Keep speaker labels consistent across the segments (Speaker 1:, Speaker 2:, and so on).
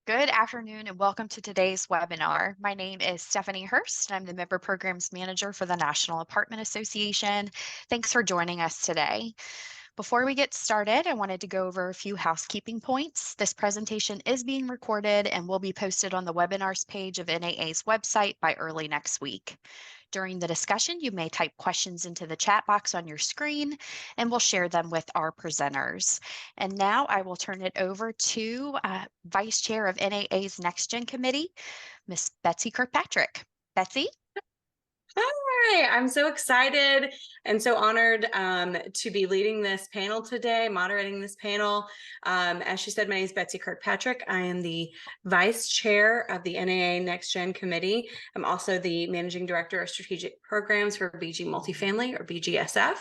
Speaker 1: Good afternoon and welcome to today's webinar. My name is Stephanie Hurst and I'm the Member Programs Manager for the National Apartment Association. Thanks for joining us today. Before we get started, I wanted to go over a few housekeeping points. This presentation is being recorded and will be posted on the webinars page of NAA's website by early next week. During the discussion, you may type questions into the chat box on your screen and we'll share them with our presenters. And now I will turn it over to Vice Chair of NAA's Next Gen Committee, Miss Betsy Kirkpatrick. Betsy?
Speaker 2: Hi, I'm so excited and so honored to be leading this panel today, moderating this panel. As she said, my name is Betsy Kirkpatrick. I am the Vice Chair of the NAA Next Gen Committee. I'm also the Managing Director of Strategic Programs for BG Multifamily, or BGSF.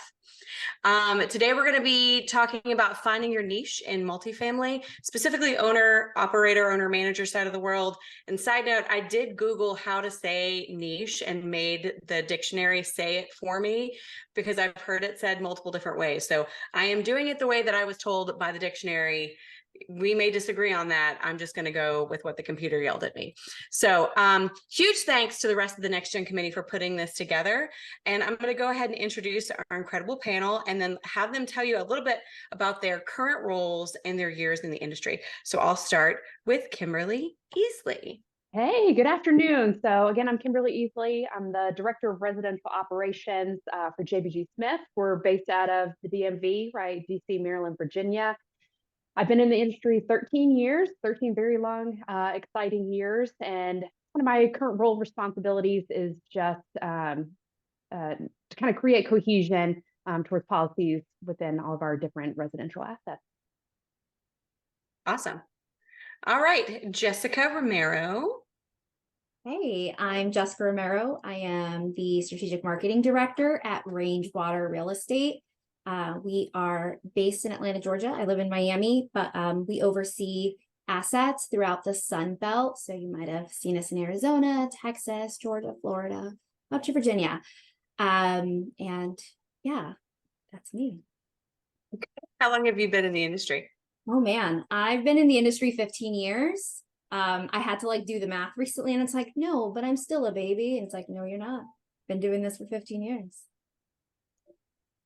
Speaker 2: Today we're going to be talking about finding your niche in multifamily, specifically owner, operator, owner manager side of the world. And side note, I did Google how to say niche and made the dictionary say it for me because I've heard it said multiple different ways. So I am doing it the way that I was told by the dictionary. We may disagree on that. I'm just going to go with what the computer yelled at me. So huge thanks to the rest of the Next Gen Committee for putting this together. And I'm going to go ahead and introduce our incredible panel and then have them tell you a little bit about their current roles and their years in the industry. So I'll start with Kimberly Easley.
Speaker 3: Hey, good afternoon. So again, I'm Kimberly Easley. I'm the Director of Residential Operations for JBG Smith. We're based out of the DMV, right? DC, Maryland, Virginia. I've been in the industry 13 years, 13 very long, exciting years. And one of my current role responsibilities is just to kind of create cohesion towards policies within all of our different residential assets.
Speaker 2: Awesome. All right, Jessica Romero.
Speaker 4: Hey, I'm Jessica Romero. I am the Strategic Marketing Director at Range Water Real Estate. We are based in Atlanta, Georgia. I live in Miami, but we oversee assets throughout the Sun Belt. So you might have seen us in Arizona, Texas, Georgia, Florida, up to Virginia. And yeah, that's me.
Speaker 2: How long have you been in the industry?
Speaker 4: Oh man, I've been in the industry 15 years. I had to do the math recently and it's like, no, but I'm still a baby. And it's like, no, you're not. Been doing this for 15 years.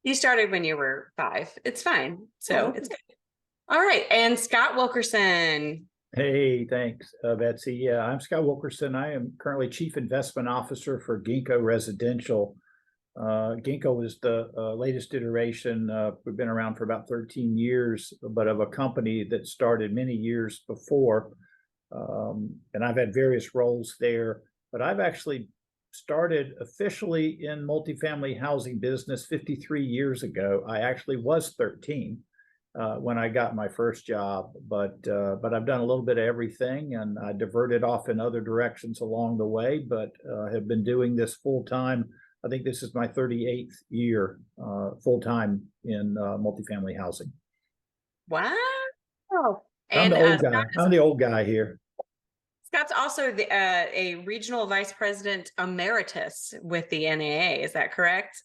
Speaker 2: You started when you were 5. It's fine. So it's good. All right. And Scott Wilkerson.
Speaker 5: Hey, thanks, Betsy. Yeah, I'm Scott Wilkerson. I am currently Chief Investment Officer for Ginkgo Residential. Ginkgo is the latest iteration. We've been around for about 13 years, but of a company that started many years before. And I've had various roles there, but I've actually started officially in multifamily housing business 53 years ago. I actually was 13 when I got my first job, but I've done a little bit of everything and I diverted off in other directions along the way, but have been doing this full time. I think this is my 38th year full time in multifamily housing.
Speaker 2: Wow.
Speaker 5: I'm the old guy. I'm the old guy here.
Speaker 2: Scott's also a regional vice president emeritus with the NAA. Is that correct?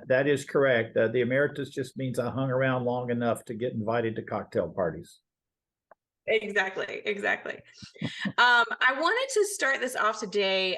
Speaker 5: That is correct. The emeritus just means I hung around long enough to get invited to cocktail parties.
Speaker 2: Exactly. I wanted to start this off today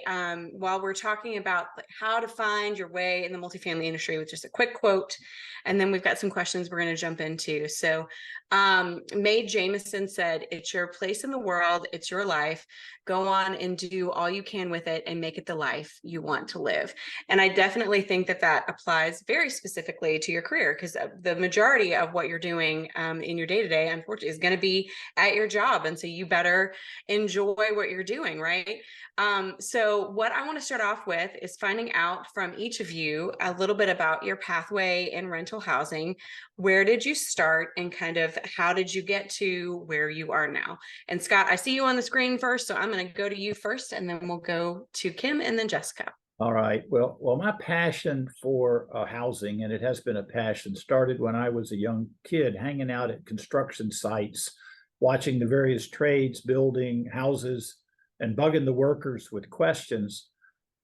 Speaker 2: while we're talking about how to find your way in the multifamily industry with just a quick quote. And then we've got some questions we're going to jump into. So Mae Jemison said, "It's your place in the world. It's your life. Go on and do all you can with it and make it the life you want to live." And I definitely think that that applies very specifically to your career because the majority of what you're doing in your day-to-day, unfortunately, is going to be at your job. And so you better enjoy what you're doing, right? So what I want to start off with is finding out from each of you a little bit about your pathway in rental housing. Where did you start and kind of how did you get to where you are now? And Scott, I see you on the screen first, so I'm going to go to you first and then we'll go to Kim and then Jessica.
Speaker 5: All right. Well, my passion for housing, and it has been a passion, started when I was a young kid hanging out at construction sites, watching the various trades building houses and bugging the workers with questions.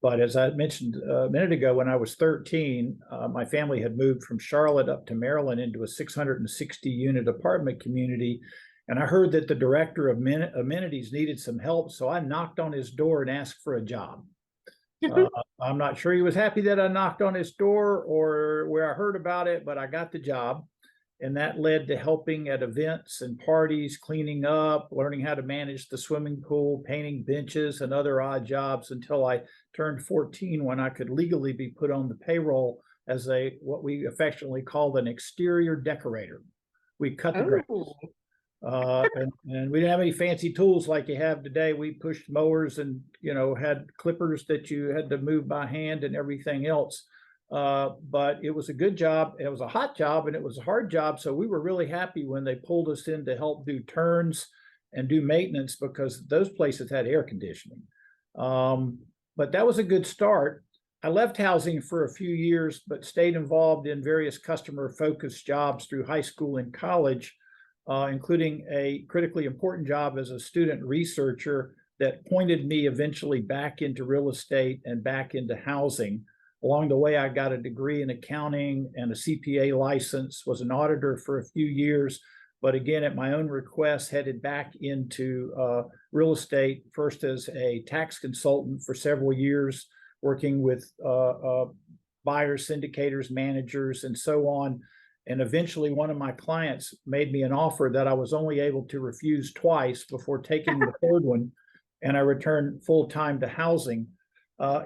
Speaker 5: But as I mentioned a minute ago, when I was 13, my family had moved from Charlotte up to Maryland into a 660 unit apartment community. And I heard that the director of amenities needed some help, so I knocked on his door and asked for a job. I'm not sure he was happy that I knocked on his door or where I heard about it, but I got the job. And that led to helping at events and parties, cleaning up, learning how to manage the swimming pool, painting benches, and other odd jobs until I turned 14, when I could legally be put on the payroll as what we affectionately called an exterior decorator. We cut the grass. And we didn't have any fancy tools like you have today. We pushed mowers and, had clippers that you had to move by hand and everything else. But it was a good job. It was a hot job and it was a hard job. So we were really happy when they pulled us in to help do turns and do maintenance, because those places had air conditioning. But that was a good start. I left housing for a few years, but stayed involved in various customer-focused jobs through high school and college, including a critically important job as a student researcher that pointed me eventually back into real estate and back into housing. Along the way, I got a degree in accounting and a CPA license, was an auditor for a few years, but again, at my own request, headed back into real estate, first as a tax consultant for several years, working with buyers, syndicators, managers, and so on. And eventually one of my clients made me an offer that I was only able to refuse twice before taking the third one, and I returned full-time to housing.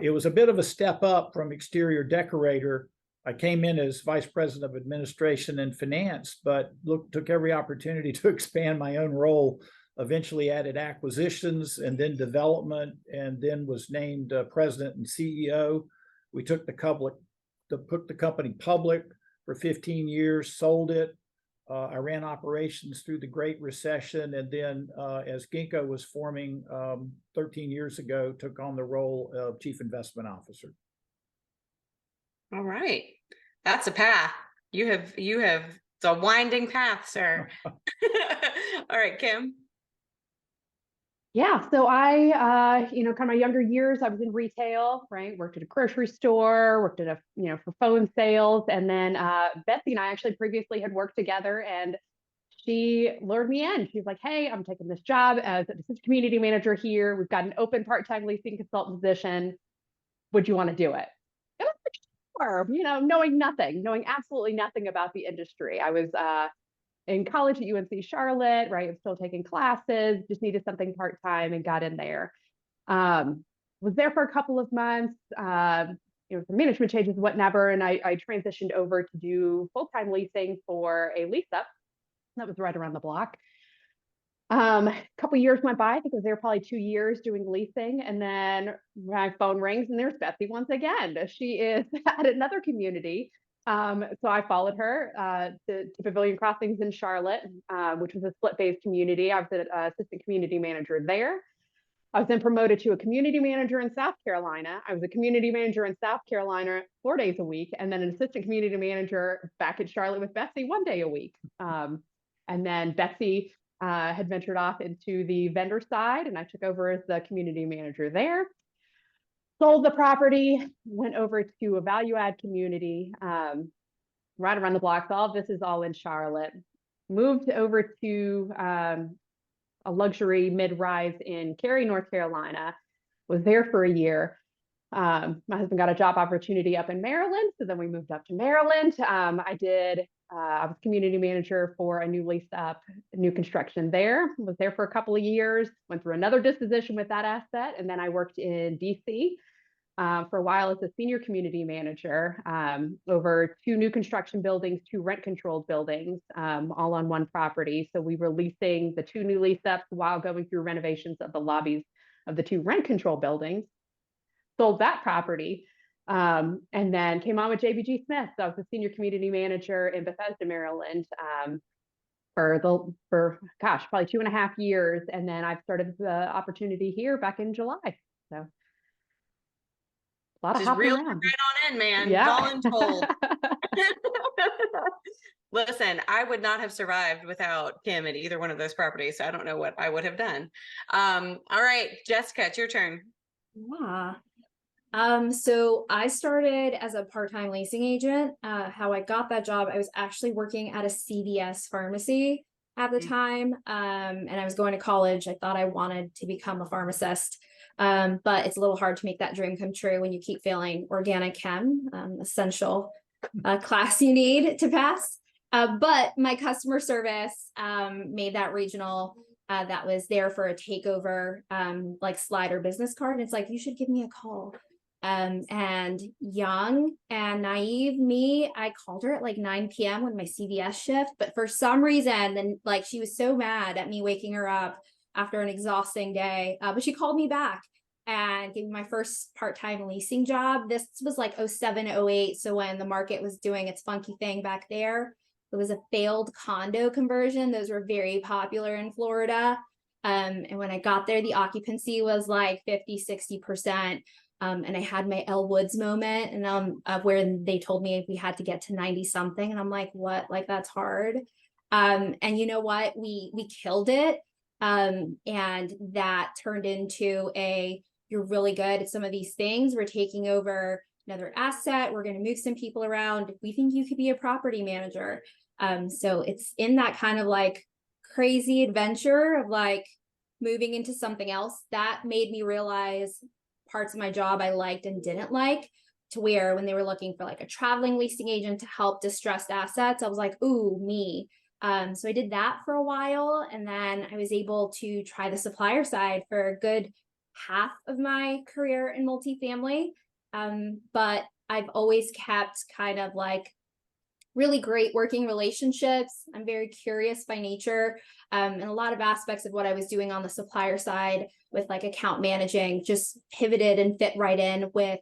Speaker 5: It was a bit of a step up from exterior decorator. I came in as vice president of administration and finance, but took every opportunity to expand my own role, eventually added acquisitions and then development, and then was named president and CEO. We took the company public for 15 years, sold it. I ran operations through the Great Recession, and then as Ginkgo was forming 13 years ago, took on the role of Chief Investment Officer.
Speaker 2: All right, that's a path. You have it's a winding path, sir. All right, Kim.
Speaker 3: Yeah, so I, kind of my younger years, I was in retail, right? Worked at a grocery store, worked at for phone sales. And then Betsy and I actually previously had worked together, and she lured me in. She was like, hey, I'm taking this job as an assistant community manager here. We've got an open part-time leasing consultant position. Would you want to do it? And I was like, sure, knowing absolutely nothing about the industry. I was in college at UNC Charlotte, right? I'm still taking classes, just needed something part-time and got in there. Was there for a couple of months, some management changes, whatever. And I transitioned over to do full-time leasing for a lease up that was right around the block. A couple years went by. I think I was there probably 2 years doing leasing. And then my phone rings and there's Betsy once again. She is at another community. So I followed her to Pavilion Crossings in Charlotte, which was a split-phase community. I was an assistant community manager there. I was then promoted to a community manager in South Carolina. I was a community manager in South Carolina 4 days a week, and then an assistant community manager back at Charlotte with Betsy 1 day a week. And then Betsy had ventured off into the vendor side, and I took over as the community manager there. Sold the property, went over to a value add community right around the block. So all of this is all in Charlotte. Moved over to a luxury mid-rise in Cary, North Carolina. Was there for a year. My husband got a job opportunity up in Maryland, so then we moved up to Maryland. I was community manager for a new leased up, new construction there. Was there for a couple of years, went through another disposition with that asset. And then I worked in DC for a while as a senior community manager over 2 new construction buildings, 2 rent controlled buildings, all on one property. So we were leasing the 2 new lease ups while going through renovations of the lobbies of the 2 rent control buildings. Sold that property. And then came on with JBG Smith. So I was a senior community manager in Bethesda, Maryland, for probably 2.5 years. And then I've started the opportunity here back in July. So a lot of
Speaker 2: just
Speaker 3: hopping
Speaker 2: reel
Speaker 3: around.
Speaker 2: right on in, man.
Speaker 3: Yeah.
Speaker 2: Voluntold. Listen, I would not have survived without Kim at either one of those properties. So I don't know what I would have done. All right, Jessica, it's your turn.
Speaker 4: Yeah. So I started as a part-time leasing agent. How I got that job, I was actually working at a CVS pharmacy. at the time. And I was going to college. I thought I wanted to become a pharmacist. But it's a little hard to make that dream come true when you keep failing organic chem, essential class you need to pass. But my customer service made that regional that was there for a takeover, like slider business card. And it's like, you should give me a call. And young and naive me, I called her at like 9 p.m. when my CVS shift, but for some reason, then like she was so mad at me waking her up after an exhausting day, but she called me back and gave me my first part-time leasing job. This was like 07, 08. So when the market was doing its funky thing back there, it was a failed condo conversion. Those were very popular in Florida. And when I got there, the occupancy was like 50, 60%. And I had my Elle Woods moment and where they told me we had to get to 90 something. And I'm like, what? Like, that's hard. And you know what? We killed it. And that turned into you're really good at some of these things. We're taking over another asset. We're going to move some people around. We think you could be a property manager. So it's in that kind of like crazy adventure of like moving into something else that made me realize parts of my job I liked and didn't like, to where when they were looking for like a traveling leasing agent to help distressed assets, I was like, ooh, me. So I did that for a while. And then I was able to try the supplier side for a good half of my career in multifamily. But I've always kept kind of like really great working relationships. I'm very curious by nature. And a lot of aspects of what I was doing on the supplier side with like account managing just pivoted and fit right in with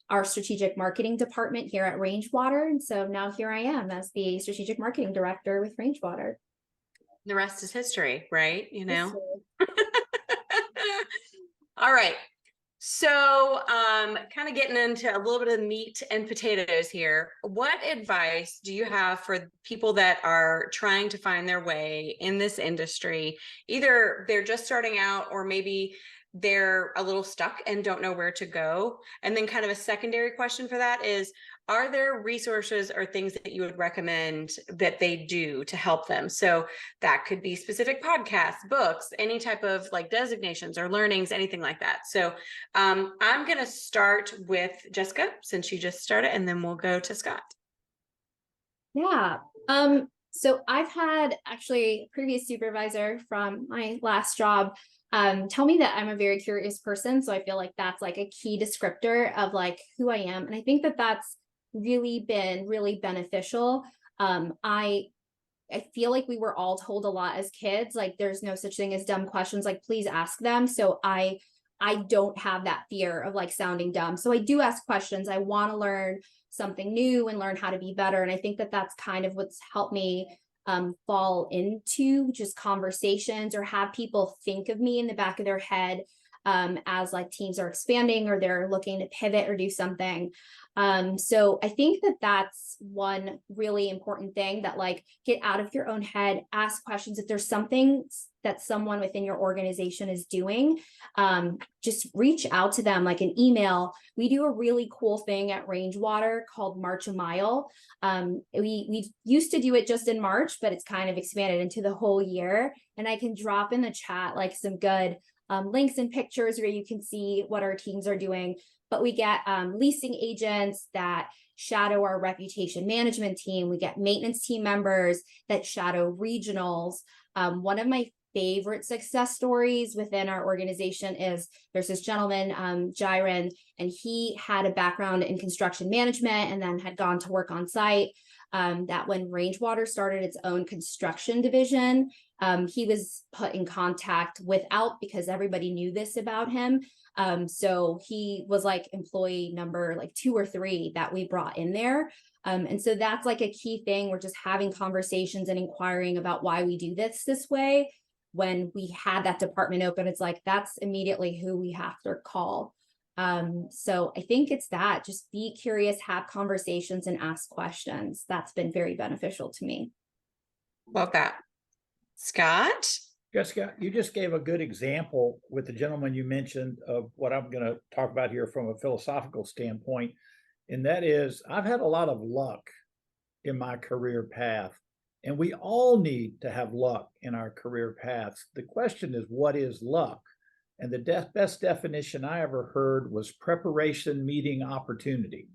Speaker 4: our strategic marketing department here at Rangewater. And so now here I am as the strategic marketing director with Rangewater.
Speaker 2: The rest is history, right? You know? All right. So kind of getting into a little bit of meat and potatoes here. What advice do you have for people that are trying to find their way in this industry? Either they're just starting out or maybe they're a little stuck and don't know where to go. And then kind of a secondary question for that is, are there resources or things that you would recommend that they do to help them? So that could be specific podcasts, books, any type of like designations or learnings, anything like that. So I'm going to start with Jessica since you just started, and then we'll go to Scott.
Speaker 4: Yeah. So I've had actually a previous supervisor from my last job tell me that I'm a very curious person. So I feel like that's like a key descriptor of like who I am. And I think that that's really been really beneficial. I feel like we were all told a lot as kids, like there's no such thing as dumb questions, like please ask them. So I don't have that fear of like sounding dumb. So I do ask questions. I want to learn something new and learn how to be better. And I think that that's kind of what's helped me fall into just conversations or have people think of me in the back of their head as like teams are expanding or they're looking to pivot or do something. So I think that that's one really important thing, that like get out of your own head, ask questions. If there's something that someone within your organization is doing, just reach out to them, like an email. We do a really cool thing at Rangewater called March a Mile. We used to do it just in March, but it's kind of expanded into the whole year. And I can drop in the chat like some good links and pictures where you can see what our teams are doing. But we get leasing agents that shadow our reputation management team. We get maintenance team members that shadow regionals. One of my favorite success stories within our organization is there's this gentleman, Jiren, and he had a background in construction management and then had gone to work on site. That when Rangewater started its own construction division, he was put in contact without, because everybody knew this about him. So he was like employee number like 2 or 3 that we brought in there. And so that's like a key thing. We're just having conversations and inquiring about why we do this way. When we had that department open, it's like, that's immediately who we have to call. So I think it's that, just be curious, have conversations and ask questions. That's been very beneficial to me.
Speaker 2: Love that. Scott?
Speaker 5: Jessica, you just gave a good example with the gentleman you mentioned of what I'm going to talk about here from a philosophical standpoint. And that is, I've had a lot of luck in my career path. And we all need to have luck in our career paths. The question is, what is luck? And the best definition I ever heard was preparation meeting opportunity.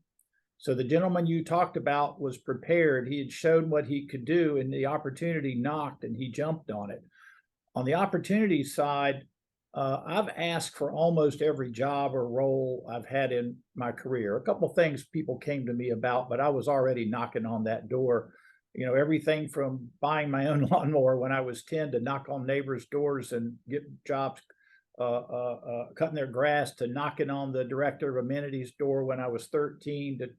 Speaker 5: So the gentleman you talked about was prepared. He had shown what he could do, and the opportunity knocked and he jumped on it. On the opportunity side, I've asked for almost every job or role I've had in my career. A couple of things people came to me about, but I was already knocking on that door. You know, everything from buying my own lawnmower when I was 10 to knock on neighbors' doors and get jobs cutting their grass, to knocking on the director of amenities door when I was 13, to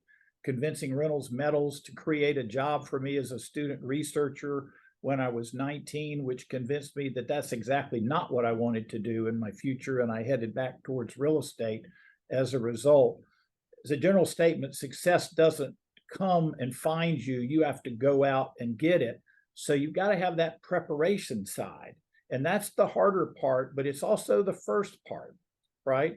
Speaker 5: convincing Reynolds Metals to create a job for me as a student researcher when I was 19, which convinced me that that's exactly not what I wanted to do in my future. And I headed back towards real estate as a result. As a general statement, success doesn't come and find you. You have to go out and get it. So you've got to have that preparation side. And that's the harder part, but it's also the first part, right?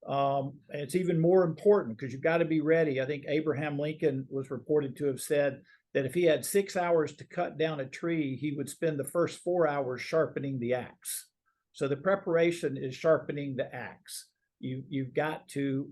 Speaker 5: And it's even more important because you've got to be ready. I think Abraham Lincoln was reported to have said that if he had 6 hours to cut down a tree, he would spend the first 4 hours sharpening the axe. So the preparation is sharpening the axe. You've got to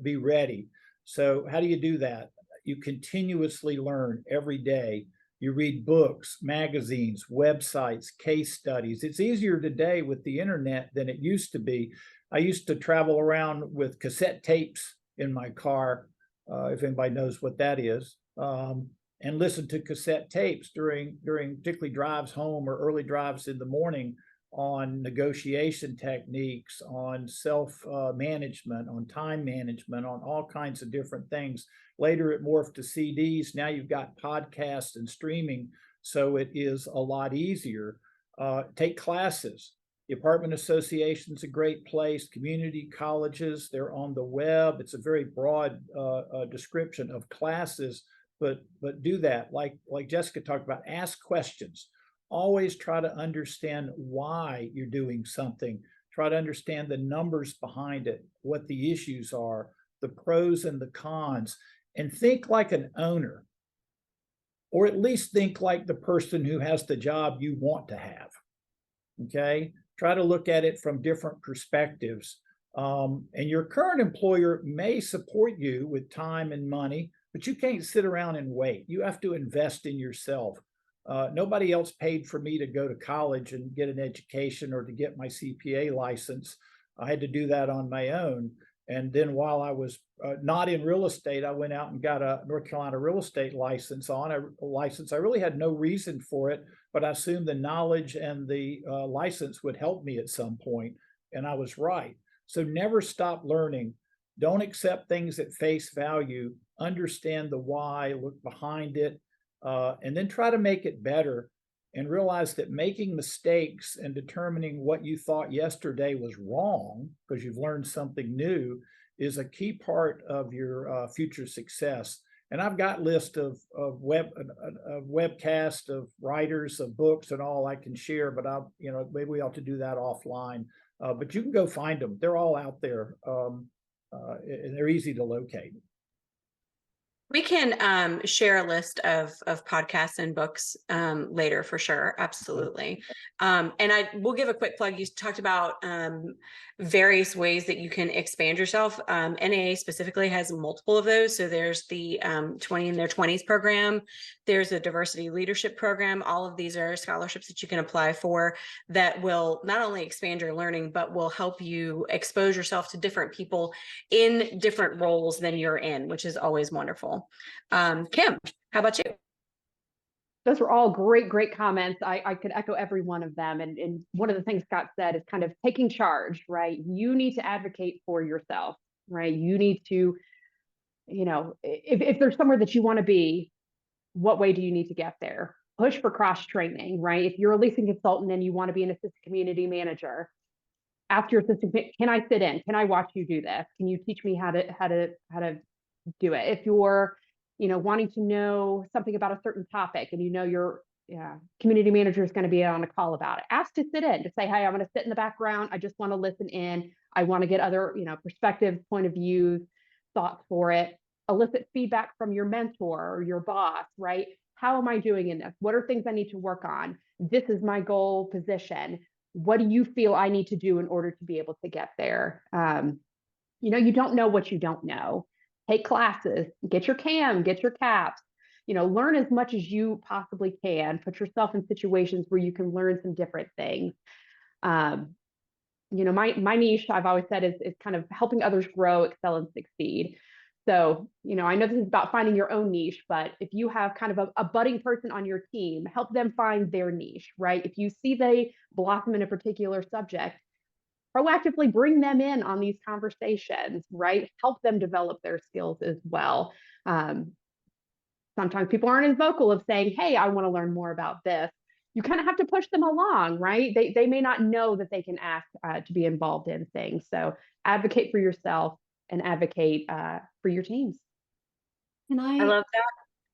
Speaker 5: be ready. So how do you do that? You continuously learn every day. You read books, magazines, websites, case studies. It's easier today with the internet than it used to be. I used to travel around with cassette tapes in my car, if anybody knows what that is, and listen to cassette tapes during particularly drives home or early drives in the morning on negotiation techniques, on self-management, on time management, on all kinds of different things. Later, it morphed to CDs. Now you've got podcasts and streaming, so it is a lot easier. Take classes. The apartment association is a great place. Community colleges, they're on the web. It's a very broad description of classes, but do that. Like Jessica talked about, ask questions. Always try to understand why you're doing something. Try to understand the numbers behind it, what the issues are, the pros and the cons, and think like an owner, or at least think like the person who has the job you want to have. Okay? Try to look at it from different perspectives. And your current employer may support you with time and money, but you can't sit around and wait. You have to invest in yourself. Nobody else paid for me to go to college and get an education or to get my CPA license. I had to do that on my own. And then while I was not in real estate, I went out and got a North Carolina real estate license. I really had no reason for it, but I assumed the knowledge and the license would help me at some point. And I was right. So never stop learning. Don't accept things at face value. Understand the why, look behind it. And then try to make it better, and realize that making mistakes and determining what you thought yesterday was wrong because you've learned something new is a key part of your future success. And I've got lists of webcasts of writers of books and all I can share, but maybe we ought to do that offline. But you can go find them. They're all out there, and they're easy to locate.
Speaker 2: We can share a list of podcasts and books later for sure. Absolutely. And I will give a quick plug. You talked about various ways that you can expand yourself. NAA specifically has multiple of those. So there's the 20 in their 20s program. There's a diversity leadership program. All of these are scholarships that you can apply for that will not only expand your learning, but will help you expose yourself to different people in different roles than you're in, which is always wonderful. Kim, how about you?
Speaker 3: Those were all great comments. I could echo every one of them. And one of the things Scott said is kind of taking charge, right? You need to advocate for yourself, right? You need to, if there's somewhere that you want to be, what way do you need to get there? Push for cross training, right? If you're a leasing consultant and you want to be an assistant community manager, ask your assistant, can I sit in? Can I watch you do this? Can you teach me how to do it? If you're wanting to know something about a certain topic and your community manager is going to be on a call about it, ask to sit in, to say, hey, I'm going to sit in the background. I just want to listen in. I want to get other, perspectives, point of views, thoughts for it. Elicit feedback from your mentor or your boss, right? how am I doing in this? What are things I need to work on? This is my goal position. What do you feel I need to do in order to be able to get there? You don't know what you don't know. Take classes, get your CAM, get your CAPS, learn as much as you possibly can. Put yourself in situations where you can learn some different things. My niche, I've always said, is kind of helping others grow, excel, and succeed. So, I know this is about finding your own niche, but if you have kind of a budding person on your team, help them find their niche, right? If you see they blossom in a particular subject, proactively bring them in on these conversations, right? Help them develop their skills as well. Sometimes people aren't as vocal of saying, hey, I want to learn more about this. You kind of have to push them along, right? They may not know that they can ask to be involved in things. So advocate for yourself and advocate for your teams.
Speaker 4: And
Speaker 2: I love that.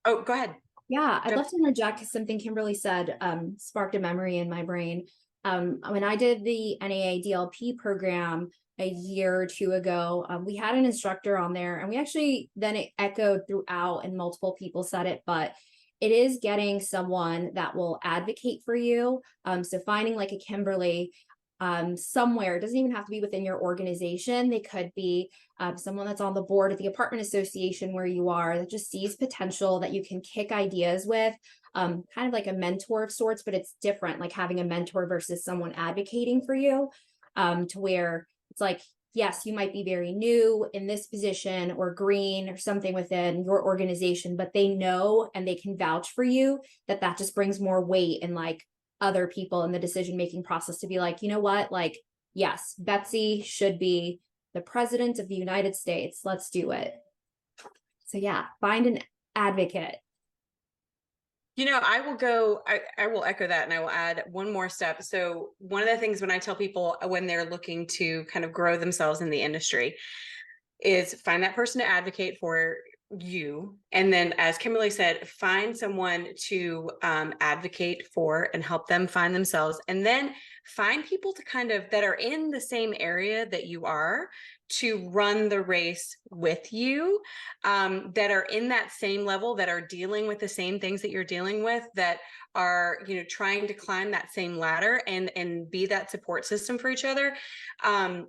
Speaker 2: Oh, go ahead.
Speaker 4: Yeah, I'd love to interject because something Kimberly said sparked a memory in my brain. When I did the NAA DLP program a year or two ago, we had an instructor on there, and we actually then it echoed throughout and multiple people said it, but it is getting someone that will advocate for you. So finding like a Kimberly somewhere, it doesn't even have to be within your organization. They could be someone that's on the board of the apartment association where you are, that just sees potential that you can kick ideas with, kind of like a mentor of sorts, but it's different, like having a mentor versus someone advocating for you, to where it's like, yes, you might be very new in this position or green or something within your organization, but they know and they can vouch for you, that just brings more weight and like other people in the decision-making process to be like, you know what, like, yes, Betsy should be the president of the United States. Let's do it. So yeah, find an advocate.
Speaker 2: I will echo that, and I will add one more step. So one of the things when I tell people when they're looking to kind of grow themselves in the industry is find that person to advocate for you. And then, as Kimberly said, find someone to advocate for and help them find themselves. And then find people to kind of that are in the same area that you are to run the race with you, that are in that same level, that are dealing with the same things that you're dealing with, that are, trying to climb that same ladder and be that support system for each other.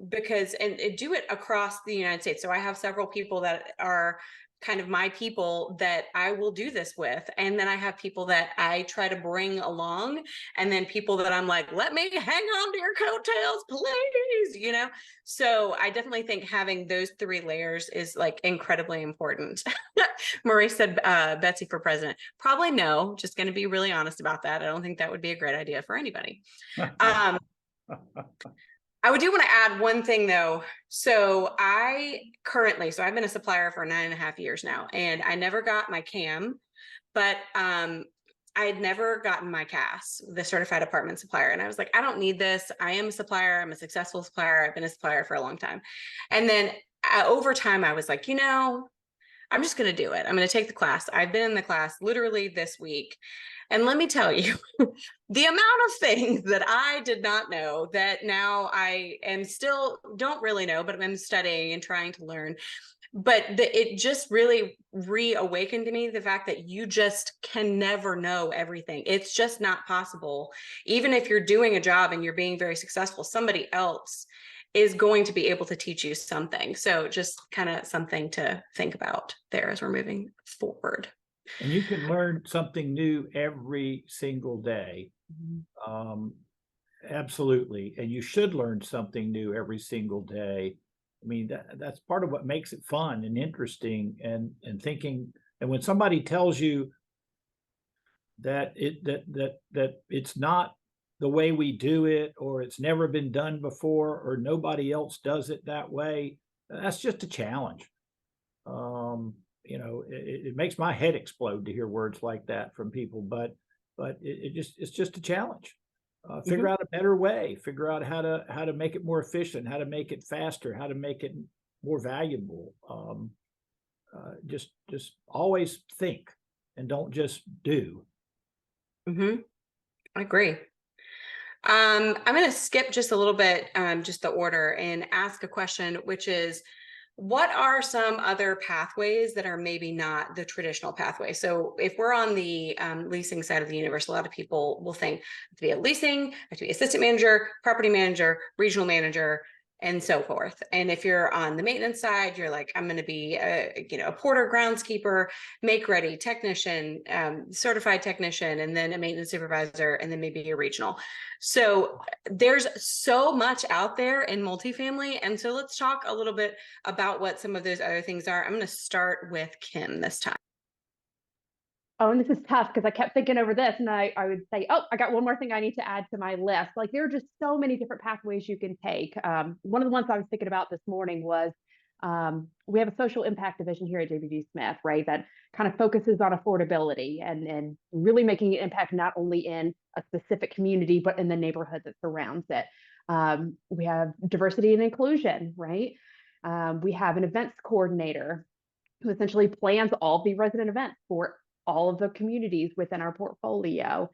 Speaker 2: Because do it across the United States. So I have several people that are kind of my people that I will do this with. And then I have people that I try to bring along, and then people that I'm like, let me hang on to your coattails, please, So I definitely think having those 3 layers is like incredibly important. Marie said, Betsy for president. Probably no, just going to be really honest about that. I don't think that would be a great idea for anybody. I do want to add one thing though. So I've been a supplier for 9.5 years now, and I never got my CAM, but I had never gotten my CAS, the certified apartment supplier. And I was like, I don't need this. I am a supplier. I'm a successful supplier. I've been a supplier for a long time. And then over time, I was like, I'm just going to do it. I'm going to take the class. I've been in the class literally this week. And let me tell you, the amount of things that I did not know that now I am still don't really know, but I'm studying and trying to learn. But it just really reawakened to me the fact that you just can never know everything. It's just not possible. Even if you're doing a job and you're being very successful, somebody else is going to be able to teach you something. So just kind of something to think about there as we're moving forward.
Speaker 5: And you can learn something new every single day. Absolutely. And you should learn something new every single day. I mean, that's part of what makes it fun and interesting and thinking. And when somebody tells you that it's not the way we do it, or it's never been done before, or nobody else does it that way, that's just a challenge. It makes my head explode to hear words like that from people, but it's just a challenge. Figure out a better way, figure out how to make it more efficient, how to make it faster, how to make it more valuable. Just always think and don't just do.
Speaker 2: I agree. I'm going to skip just a little bit, just the order, and ask a question, which is, what are some other pathways that are maybe not the traditional pathway? So if we're on the leasing side of the universe, a lot of people will think to be a leasing, to be assistant manager, property manager, regional manager, and so forth. And if you're on the maintenance side, you're like, I'm going to be a porter, groundskeeper, make ready technician, certified technician, and then a maintenance supervisor, and then maybe a regional. So there's so much out there in multifamily. And so let's talk a little bit about what some of those other things are. I'm going to start with Kim this time.
Speaker 3: Oh, and this is tough because I kept thinking over this and I would say, oh, I got one more thing I need to add to my list. Like there are just so many different pathways you can take. One of the ones I was thinking about this morning was we have a social impact division here at JBG Smith, right? That kind of focuses on affordability and really making an impact not only in a specific community, but in the neighborhood that surrounds it. We have diversity and inclusion, right? We have an events coordinator who essentially plans all the resident events for all of the communities within our portfolio.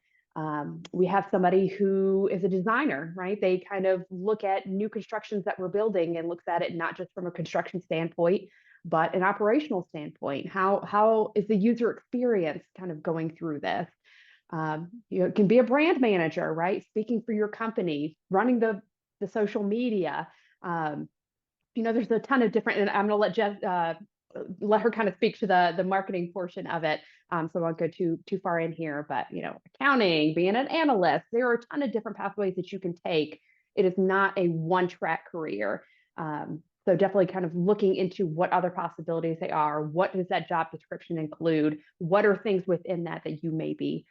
Speaker 3: We have somebody who is a designer, right? They kind of look at new constructions that we're building and looks at it not just from a construction standpoint, but an operational standpoint. How is the user experience kind of going through this? It can be a brand manager, right? Speaking for your company, running the social media. There's a ton of different, and I'm going to let her kind of speak to the marketing portion of it. So I won't go too far in here, but accounting, being an analyst, there are a ton of different pathways that you can take. It is not a one-track career. So definitely kind of looking into what other possibilities they are. What does that job description include? What are things within that you may be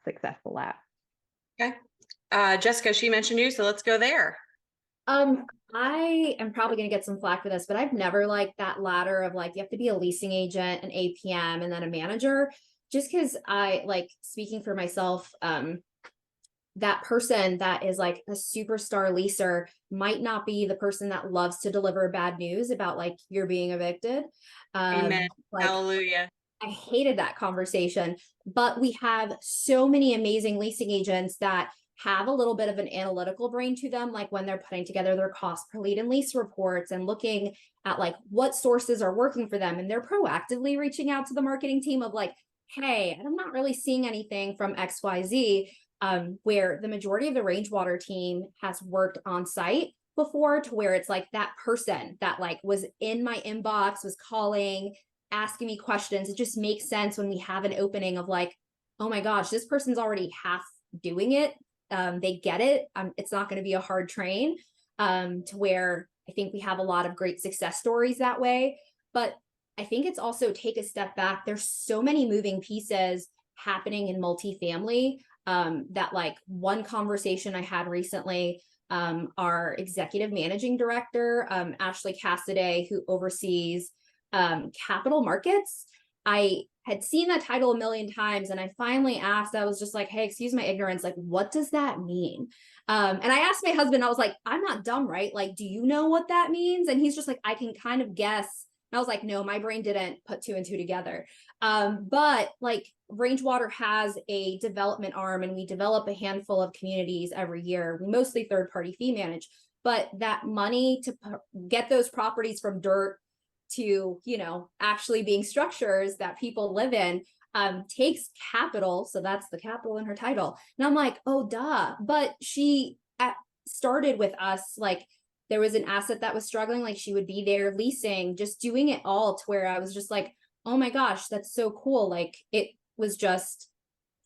Speaker 3: successful at?
Speaker 2: Okay. Jessica, she mentioned you, so let's go there.
Speaker 4: I am probably going to get some flack for this, but I've never liked that ladder of like, you have to be a leasing agent, an APM, and then a manager, just because I like speaking for myself. That person that is like a superstar leaser might not be the person that loves to deliver bad news about like you're being evicted.
Speaker 2: Amen.
Speaker 4: Like,
Speaker 2: hallelujah.
Speaker 4: I hated that conversation, but we have so many amazing leasing agents that have a little bit of an analytical brain to them, like when they're putting together their cost per lead and lease reports and looking at like what sources are working for them. And they're proactively reaching out to the marketing team of like, hey, I'm not really seeing anything from XYZ, where the majority of the Rangewater team has worked on site before, to where it's like that person that like was in my inbox, was calling, asking me questions. It just makes sense when we have an opening of like, oh my gosh, this person's already half doing it. They get it. It's not going to be a hard train, to where I think we have a lot of great success stories that way. But I think it's also take a step back. There's so many moving pieces happening in multifamily, that like one conversation I had recently, our executive managing director, Ashley Cassidy, who oversees capital markets. I had seen that title a million times, and I finally asked, I was just like, hey, excuse my ignorance, like, what does that mean? And I asked my husband, I was like, I'm not dumb, right? Like, do you know what that means? And he's just like, I can kind of guess. And I was like, no, my brain didn't put two and two together. But like Rangewater has a development arm, and we develop a handful of communities every year. We mostly third-party fee manage, but that money to get those properties from dirt to actually being structures that people live in takes capital. So that's the capital in her title. And I'm like, oh duh. But she started with us, like there was an asset that was struggling, like she would be there leasing, just doing it all, to where I was just like, oh my gosh, that's so cool. Like it was just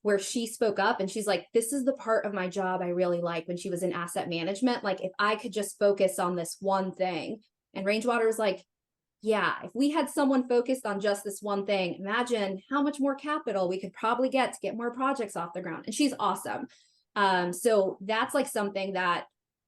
Speaker 4: where she spoke up, and she's like, this is the part of my job I really like, when she was in asset management. Like if I could just focus on this one thing. And Rangewater was like, yeah, if we had someone focused on just this one thing, imagine how much more capital we could probably get to get more projects off the ground. And she's awesome. So that's like something that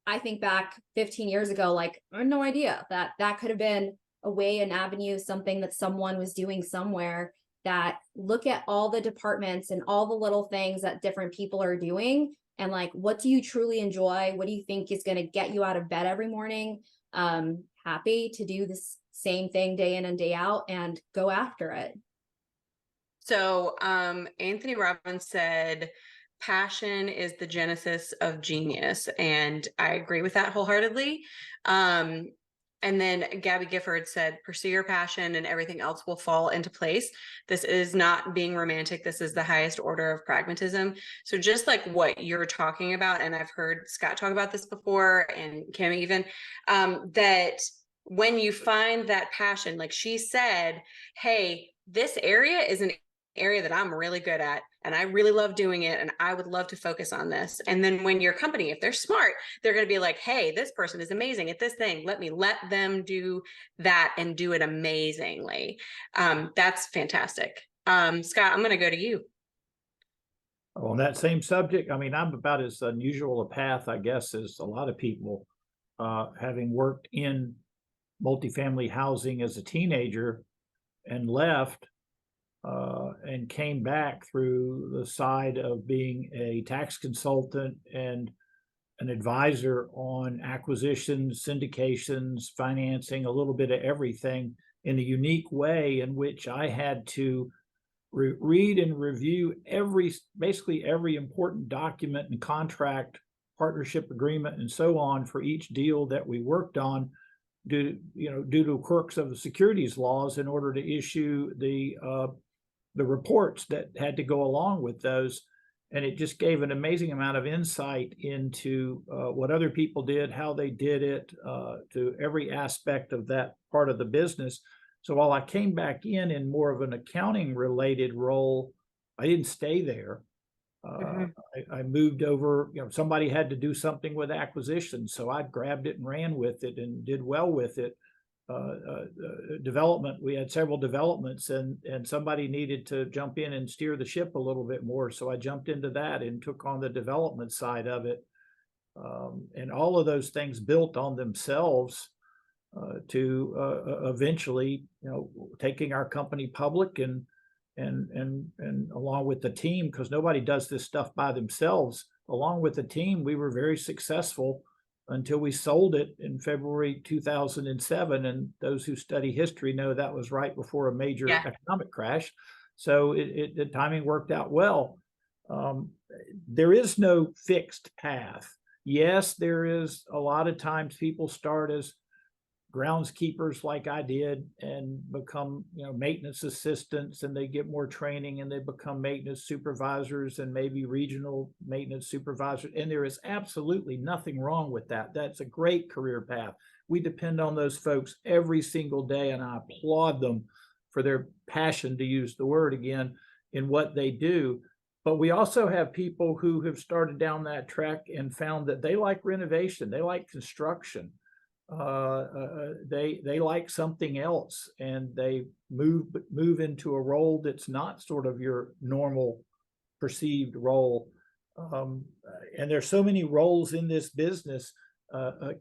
Speaker 4: I think back 15 years ago, like I had no idea that that could have been a way, an avenue, something that someone was doing somewhere. That look at all the departments and all the little things that different people are doing, and like, what do you truly enjoy? What do you think is going to get you out of bed every morning? Happy to do this same thing day in and day out and go after it.
Speaker 2: So Anthony Robbins said, passion is the genesis of genius. And I agree with that wholeheartedly. And then Gabby Gifford said, pursue your passion and everything else will fall into place. This is not being romantic. This is the highest order of pragmatism. So just like what you're talking about, and I've heard Scott talk about this before, and Kim even, that when you find that passion, like she said, hey, this area is an area that I'm really good at and I really love doing it and I would love to focus on this. And then when your company, if they're smart, they're going to be like, hey, this person is amazing at this thing. Let them do that and do it amazingly. That's fantastic. Scott, I'm going to go to you.
Speaker 5: On that same subject, I mean, I'm about as unusual a path, I guess, as a lot of people, having worked in multifamily housing as a teenager and left and came back through the side of being a tax consultant and an advisor on acquisitions, syndications, financing, a little bit of everything in a unique way in which I had to read and review basically every important document and contract, partnership agreement, and so on for each deal that we worked on, due to quirks of the securities laws, in order to issue the reports that had to go along with those. And it just gave an amazing amount of insight into what other people did, how they did it, to every aspect of that part of the business. So while I came back in more of an accounting related role, I didn't stay there. I moved over, somebody had to do something with acquisition. So I grabbed it and ran with it and did well with it. Development, we had several developments and somebody needed to jump in and steer the ship a little bit more. So I jumped into that and took on the development side of it. And all of those things built on themselves to eventually, taking our company public and along with the team, because nobody does this stuff by themselves. Along with the team, we were very successful until we sold it in February 2007. And those who study history know that was right before a major economic crash. So the timing worked out well. There is no fixed path. Yes, there is a lot of times people start as groundskeepers like I did and become, maintenance assistants, and they get more training and they become maintenance supervisors and maybe regional maintenance supervisors. And there is absolutely nothing wrong with that. That's a great career path. We depend on those folks every single day, and I applaud them for their passion, to use the word again, in what they do. But we also have people who have started down that track and found that they like renovation, they like construction. They like something else, and they move into a role that's not sort of your normal perceived role. And there's so many roles in this business.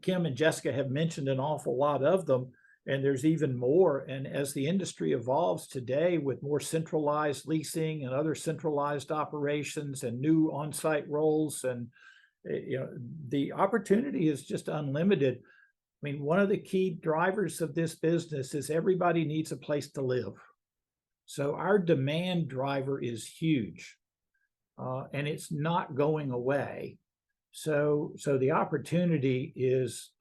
Speaker 5: Kim and Jessica have mentioned an awful lot of them, and there's even more. And as the industry evolves today with more centralized leasing and other centralized operations and new on-site roles, and the opportunity is just unlimited. I mean, one of the key drivers of this business is everybody needs a place to live. So our demand driver is huge, and it's not going away. So the opportunity is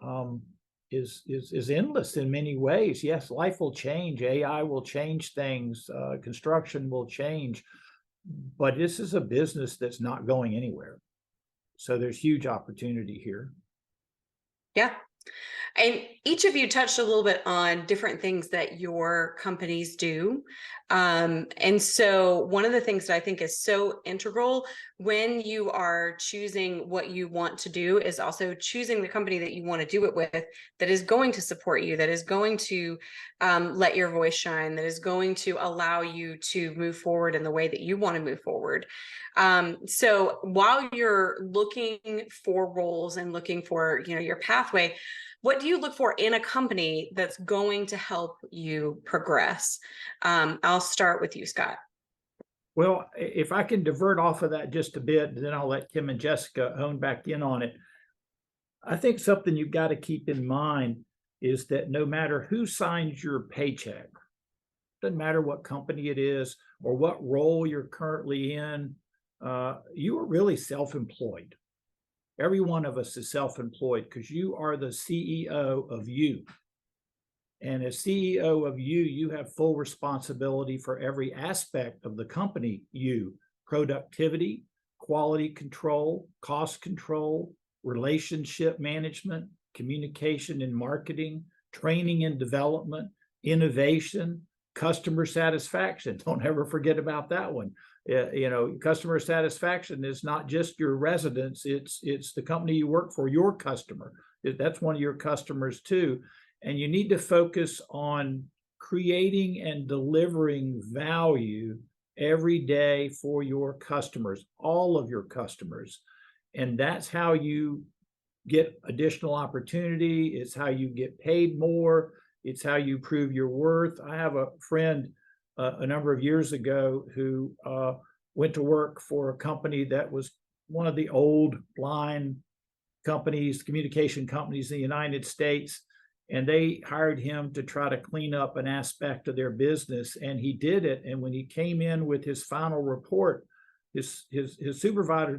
Speaker 5: endless in many ways. Yes, life will change. AI will change things. Construction will change, but this is a business that's not going anywhere. So there's huge opportunity here.
Speaker 2: Yeah. And each of you touched a little bit on different things that your companies do. And so one of the things that I think is so integral when you are choosing what you want to do is also choosing the company that you want to do it with, that is going to support you, that is going to let your voice shine, that is going to allow you to move forward in the way that you want to move forward. So while you're looking for roles and looking for, your pathway, what do you look for in a company that's going to help you progress? I'll start with you, Scott.
Speaker 5: Well, if I can divert off of that just a bit, then I'll let Kim and Jessica hone back in on it. I think something you've got to keep in mind is that no matter who signs your paycheck, doesn't matter what company it is or what role you're currently in, you are really self-employed. Every one of us is self-employed because you are the CEO of you. And as CEO of you have full responsibility for every aspect of the company, productivity, quality control, cost control, relationship management, communication and marketing, training and development, innovation, customer satisfaction. Don't ever forget about that one. Customer satisfaction is not just your residents, it's the company you work for, your customer. That's one of your customers too. And you need to focus on creating and delivering value every day for your customers, all of your customers. And that's how you get additional opportunity. It's how you get paid more. It's how you prove your worth. I have a friend a number of years ago who went to work for a company that was one of the old line companies, communication companies in the United States. And they hired him to try to clean up an aspect of their business. And he did it. And when he came in with his final report, his supervisor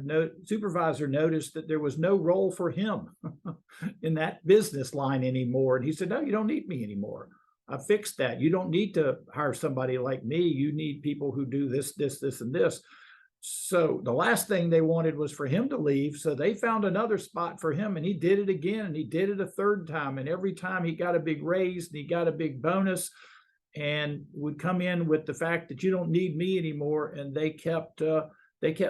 Speaker 5: noticed that there was no role for him in that business line anymore. And he said, "No, you don't need me anymore. I fixed that. You don't need to hire somebody like me. You need people who do this, this, this, and this." So the last thing they wanted was for him to leave. So they found another spot for him, and he did it again, and he did it a third time. And every time he got a big raise and he got a big bonus, and would come in with the fact that you don't need me anymore. And they kept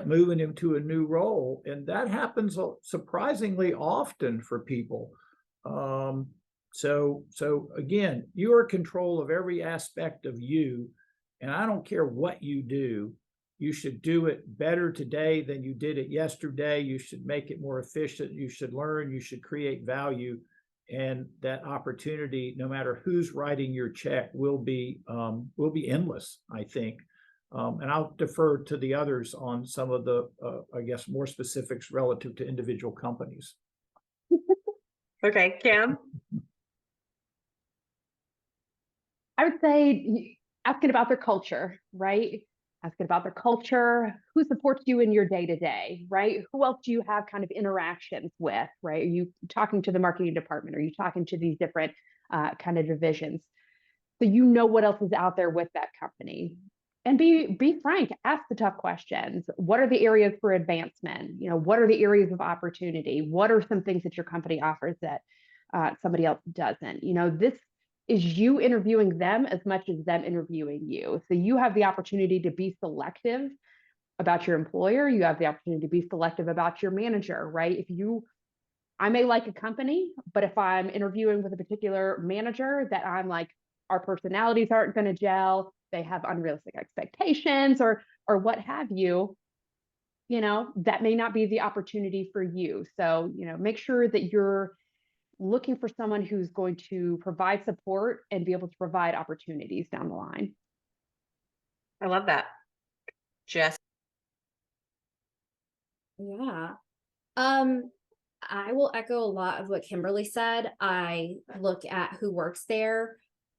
Speaker 5: moving him to a new role. And that happens surprisingly often for people. So again, you are in control of every aspect of you. And I don't care what you do. You should do it better today than you did it yesterday. You should make it more efficient. You should learn. You should create value. And that opportunity, no matter who's writing your check, will be endless, I think. And I'll defer to the others on some of the, I guess, more specifics relative to individual companies.
Speaker 2: Okay, Kim?
Speaker 3: I would say asking about their culture, right? Asking about their culture, who supports you in your day-to-day, right? Who else do you have kind of interactions with, right? Are you talking to the marketing department? Are you talking to these different kind of divisions? So you know what else is out there with that company. And be frank, ask the tough questions. What are the areas for advancement? What are the areas of opportunity? What are some things that your company offers that somebody else doesn't? This is you interviewing them as much as them interviewing you. So you have the opportunity to be selective about your employer. You have the opportunity to be selective about your manager, right? I may like a company, but if I'm interviewing with a particular manager that I'm like, our personalities aren't going to gel, they have unrealistic expectations or what have you, that may not be the opportunity for you. So, make sure that you're looking for someone who's going to provide support and be able to provide opportunities down the line.
Speaker 2: I love that. Jess?
Speaker 4: Yeah. I will echo a lot of what Kimberly said. I look at who works there.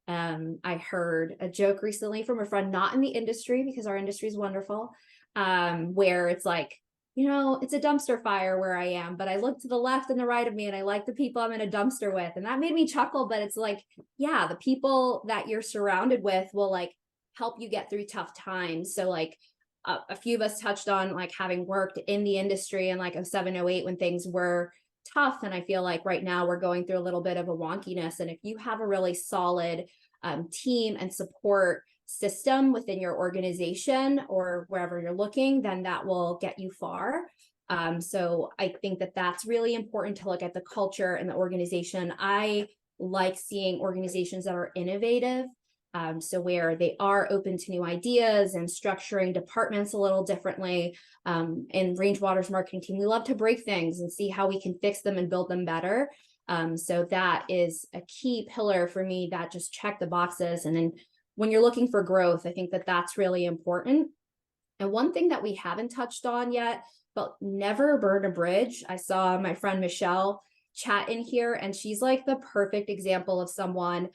Speaker 4: I heard a joke recently from a friend not in the industry, because our industry is wonderful, where it's like, it's a dumpster fire where I am, but I look to the left and the right of me and I like the people I'm in a dumpster with. And that made me chuckle, but it's like, yeah, the people that you're surrounded with will like help you get through tough times. So like a few of us touched on like having worked in the industry in like 2007, 2008 when things were tough. And I feel like right now we're going through a little bit of a wonkiness. And if you have a really solid team and support system within your organization or wherever you're looking, then that will get you far. So I think that that's really important to look at the culture and the organization. I like seeing organizations that are innovative. So where they are open to new ideas and structuring departments a little differently. In Range Water's marketing team, we love to break things and see how we can fix them and build them better. So that is a key pillar for me that just check the boxes. And then when you're looking for growth, I think that that's really important. And one thing that we haven't touched on yet, but never burn a bridge. I saw my friend Michelle chat in here, and she's like the perfect example of someone.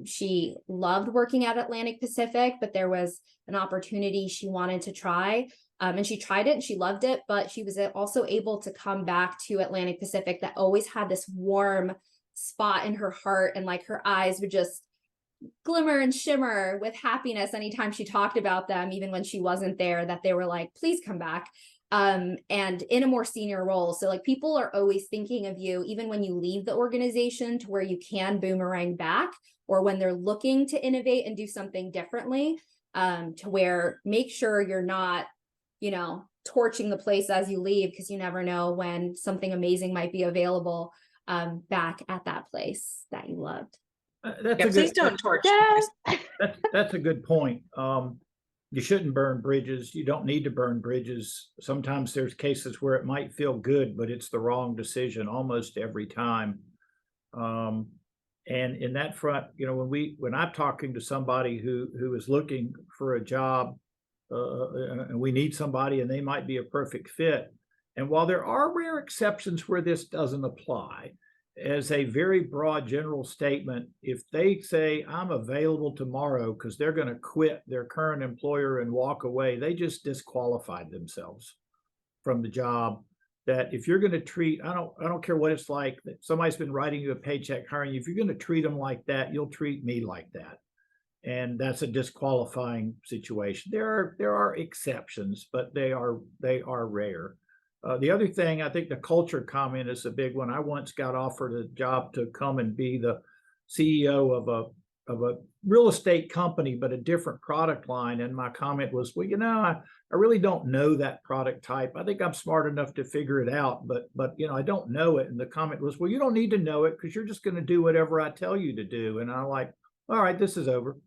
Speaker 4: She loved working at Atlantic Pacific, but there was an opportunity she wanted to try. And she tried it and she loved it, but she was also able to come back to Atlantic Pacific that always had this warm spot in her heart, and like her eyes would just glimmer and shimmer with happiness anytime she talked about them, even when she wasn't there, that they were like, please come back. And in a more senior role. So like people are always thinking of you, even when you leave the organization, to where you can boomerang back, or when they're looking to innovate and do something differently, to where make sure you're not, you know, torching the place as you leave, because you never know when something amazing might be available back at that place that you loved.
Speaker 5: That's
Speaker 2: Yeah,
Speaker 5: a
Speaker 2: please
Speaker 5: good,
Speaker 2: don't torch.
Speaker 1: Yes.
Speaker 5: that's a good point. You shouldn't burn bridges. You don't need to burn bridges. Sometimes there's cases where it might feel good, but it's the wrong decision almost every time. And in that front, you know, when I'm talking to somebody who is looking for a job, and we need somebody and they might be a perfect fit. And while there are rare exceptions where this doesn't apply, as a very broad general statement, if they say I'm available tomorrow because they're going to quit their current employer and walk away, they just disqualified themselves from the job. That if you're going to treat, I don't care what it's like, that somebody's been writing you a paycheck, hiring you, if you're going to treat them like that, you'll treat me like that. And that's a disqualifying situation. There are exceptions, but they are rare. The other thing, I think the culture comment is a big one. I once got offered a job to come and be the CEO of a real estate company, but a different product line. And my comment was, well, you know, I really don't know that product type. I think I'm smart enough to figure it out, but you know, I don't know it. And the comment was, well, you don't need to know it because you're just going to do whatever I tell you to do. And I'm like, all right, this is over.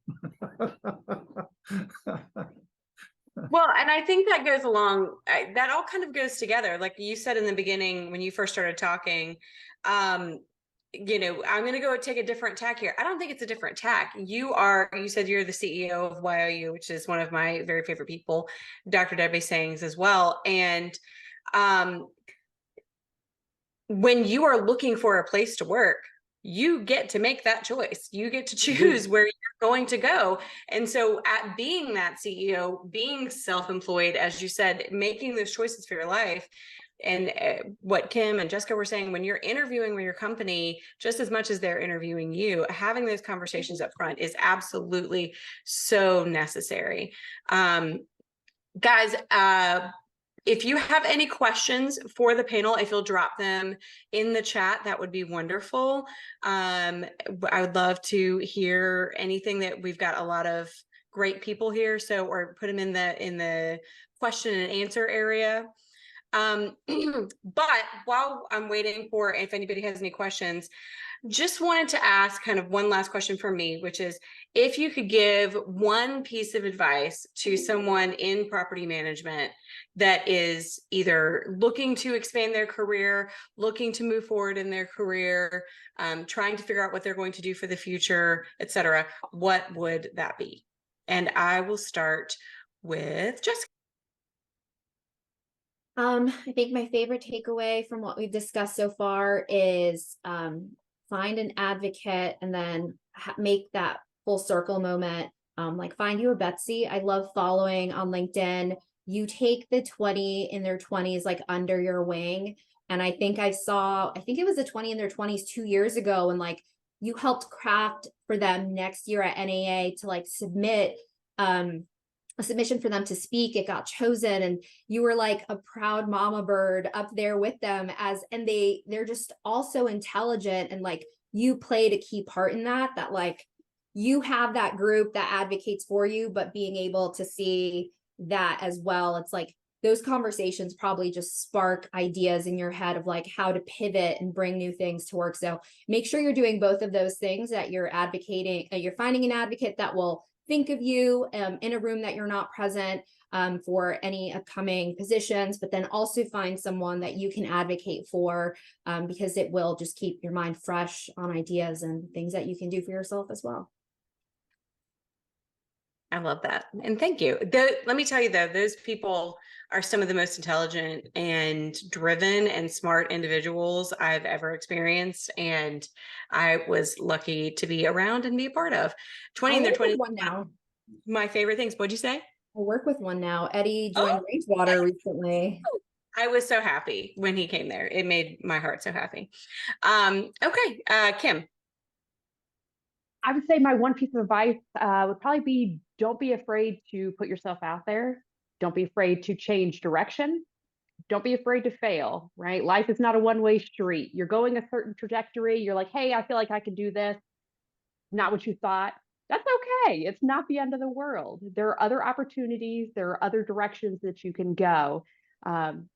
Speaker 2: Well, and I think that goes along, that all kind of goes together. Like you said in the beginning, when you first started talking, you know, I'm going to go take a different tack here. I don't think it's a different tack. You said you're the CEO of YOU, which is one of my very favorite people, Dr. Debbie Sayings as well. And when you are looking for a place to work, you get to make that choice. You get to choose where you're going to go. And so at being that CEO, being self-employed, as you said, making those choices for your life, and what Kim and Jessica were saying, when you're interviewing with your company, just as much as they're interviewing you, having those conversations up front is absolutely so necessary. Guys, if you have any questions for the panel, if you'll drop them in the chat, that would be wonderful. I would love to hear anything. That we've got a lot of great people here, so, or put them in the question and answer area. But while I'm waiting for if anybody has any questions, just wanted to ask kind of one last question for me, which is, if you could give one piece of advice to someone in property management that is either looking to expand their career, looking to move forward in their career, trying to figure out what they're going to do for the future, etc., what would that be? And I will start with Jessica.
Speaker 4: I think my favorite takeaway from what we've discussed so far is find an advocate, and then make that full circle moment. Like find you a Betsy. I love following on LinkedIn. You take the 20 in their 20s like under your wing. And I think it was a 20 in their 20s 2 years ago, and like you helped craft for them next year at NAA to like submit a submission for them to speak. It got chosen, and you were like a proud mama bird up there with them, and they're just also intelligent, and like you played a key part in that like you have that group that advocates for you, but being able to see that as well, it's like those conversations probably just spark ideas in your head of like how to pivot and bring new things to work. So make sure you're doing both of those things, that you're advocating, you're finding an advocate that will think of you in a room that you're not present for any upcoming positions, but then also find someone that you can advocate for, because it will just keep your mind fresh on ideas and things that you can do for yourself as well.
Speaker 2: I love that. And thank you. Let me tell you though, those people are some of the most intelligent and driven and smart individuals I've ever experienced. And I was lucky to be around and be a part of. 20 in their 20s.
Speaker 4: One now.
Speaker 2: My favorite things. What'd you say?
Speaker 4: I work with one now. Eddie joined Rangewater recently.
Speaker 2: I was so happy when he came there. It made my heart so happy. Okay, Kim.
Speaker 3: I would say my one piece of advice would probably be don't be afraid to put yourself out there. Don't be afraid to change direction. Don't be afraid to fail, right? Life is not a one-way street. You're going a certain trajectory. You're like, hey, I feel like I can do this. Not what you thought. That's okay. It's not the end of the world. There are other opportunities. There are other directions that you can go. And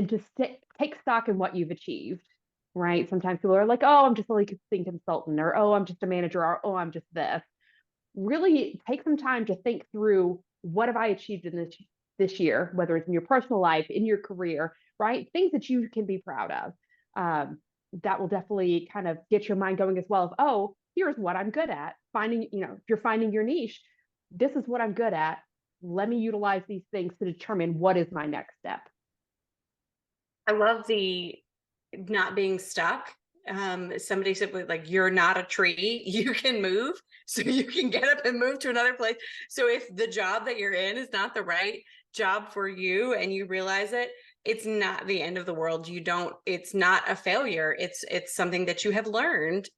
Speaker 3: just take stock in what you've achieved, right? Sometimes people are like, oh, I'm just a licensing consultant, or oh, I'm just a manager, or oh, I'm just this. Really take some time to think through what have I achieved in this year, whether it's in your personal life, in your career, right? Things that you can be proud of. That will definitely kind of get your mind going as well of, oh, here's what I'm good at. Finding, if you're finding your niche, this is what I'm good at. Let me utilize these things to determine what is my next step.
Speaker 2: I love the not being stuck. Somebody said, like, you're not a tree, you can move, so you can get up and move to another place. So if the job that you're in is not the right job for you and you realize it, it's not the end of the world. It's not a failure. It's something that you have learned.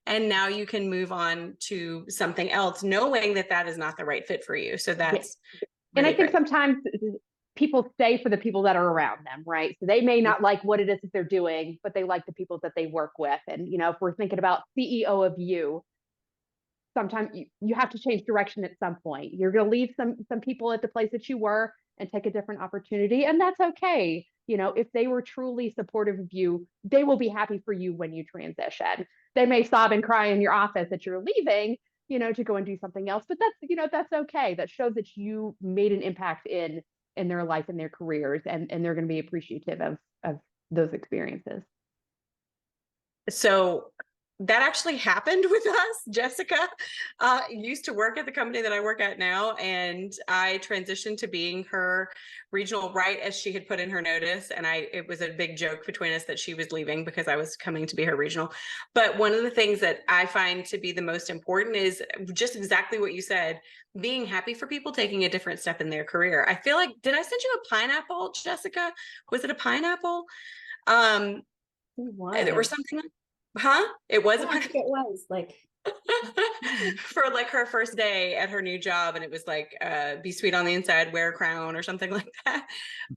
Speaker 2: And now you can move on to something else, knowing that that is not the right fit for you. So that's
Speaker 3: and
Speaker 2: really
Speaker 3: I think
Speaker 2: great.
Speaker 3: sometimes people stay for the people that are around them, right? So they may not like what it is that they're doing, but they like the people that they work with. And, if we're thinking about CEO of you, sometimes you have to change direction at some point. You're going to leave some people at the place that you were and take a different opportunity. And that's okay. If they were truly supportive of you, they will be happy for you when you transition. They may sob and cry in your office that you're leaving, to go and do something else, but that's okay. That shows that you made an impact in their life and their careers, and they're going to be appreciative of those experiences.
Speaker 2: So that actually happened with us. Jessica used to work at the company that I work at now, and I transitioned to being her regional right as she had put in her notice. And it was a big joke between us that she was leaving because I was coming to be her regional. But one of the things that I find to be the most important is just exactly what you said, being happy for people taking a different step in their career. I feel like, did I send you a pineapple, Jessica? Was it a pineapple? There was something like, huh? It was.
Speaker 4: I think it was like
Speaker 2: For like her first day at her new job, and it was like be sweet on the inside, wear a crown or something like that.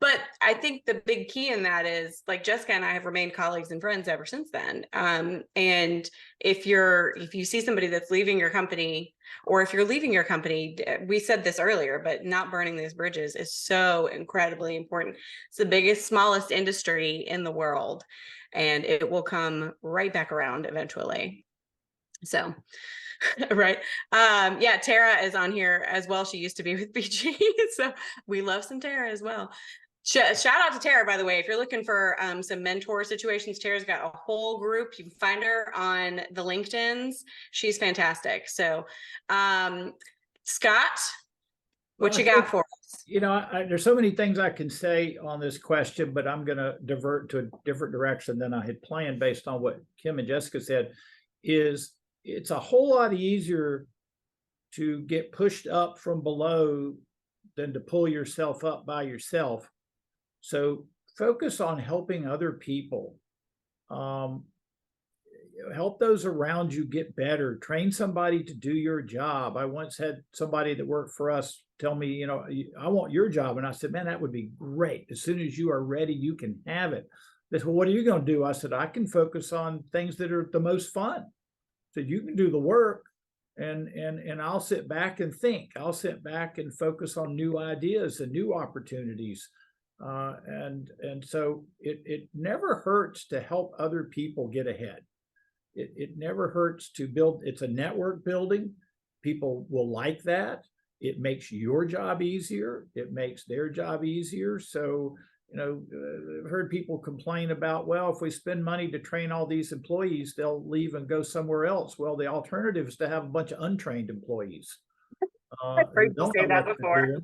Speaker 2: But I think the big key in that is, like, Jessica and I have remained colleagues and friends ever since then. And if you see somebody that's leaving your company, or if you're leaving your company, we said this earlier, but not burning these bridges is so incredibly important. It's the biggest, smallest industry in the world, and it will come right back around eventually. So, right. Yeah, Tara is on here as well. She used to be with BG. So we love some Tara as well. Shout out to Tara, by the way. If you're looking for some mentor situations, Tara's got a whole group. You can find her on the LinkedIns. She's fantastic. So, Scott, what you got for us?
Speaker 5: There's so many things I can say on this question, but I'm going to divert to a different direction than I had planned based on what Kim and Jessica said. It's a whole lot easier to get pushed up from below than to pull yourself up by yourself. So focus on helping other people. Help those around you get better. Train somebody to do your job. I once had somebody that worked for us tell me, I want your job. And I said, man, that would be great. As soon as you are ready, you can have it. They said, well, what are you going to do? I said, I can focus on things that are the most fun. So you can do the work, and I'll sit back and think. I'll sit back and focus on new ideas and new opportunities. And so it never hurts to help other people get ahead. It never hurts to build. It's a network building. People will like that. It makes your job easier. It makes their job easier. So, I've heard people complain about, well, if we spend money to train all these employees, they'll leave and go somewhere else. Well, the alternative is to have a bunch of untrained employees.
Speaker 2: I've heard you say that before.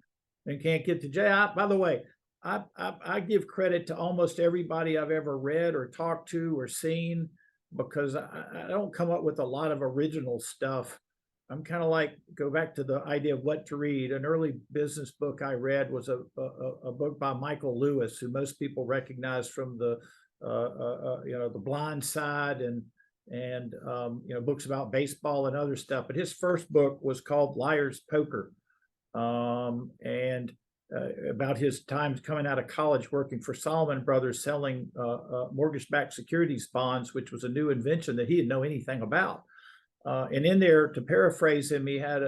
Speaker 5: And can't get to jail. By the way, I give credit to almost everybody I've ever read or talked to or seen, because I don't come up with a lot of original stuff. I'm kind of like, go back to the idea of what to read. An early business book I read was a book by Michael Lewis, who most people recognize from the The Blind Side and books about baseball and other stuff. But his first book was called Liar's Poker, and about his times coming out of college working for Salomon Brothers, selling mortgage-backed securities bonds, which was a new invention that he didn't know anything about. And in there, to paraphrase him, he had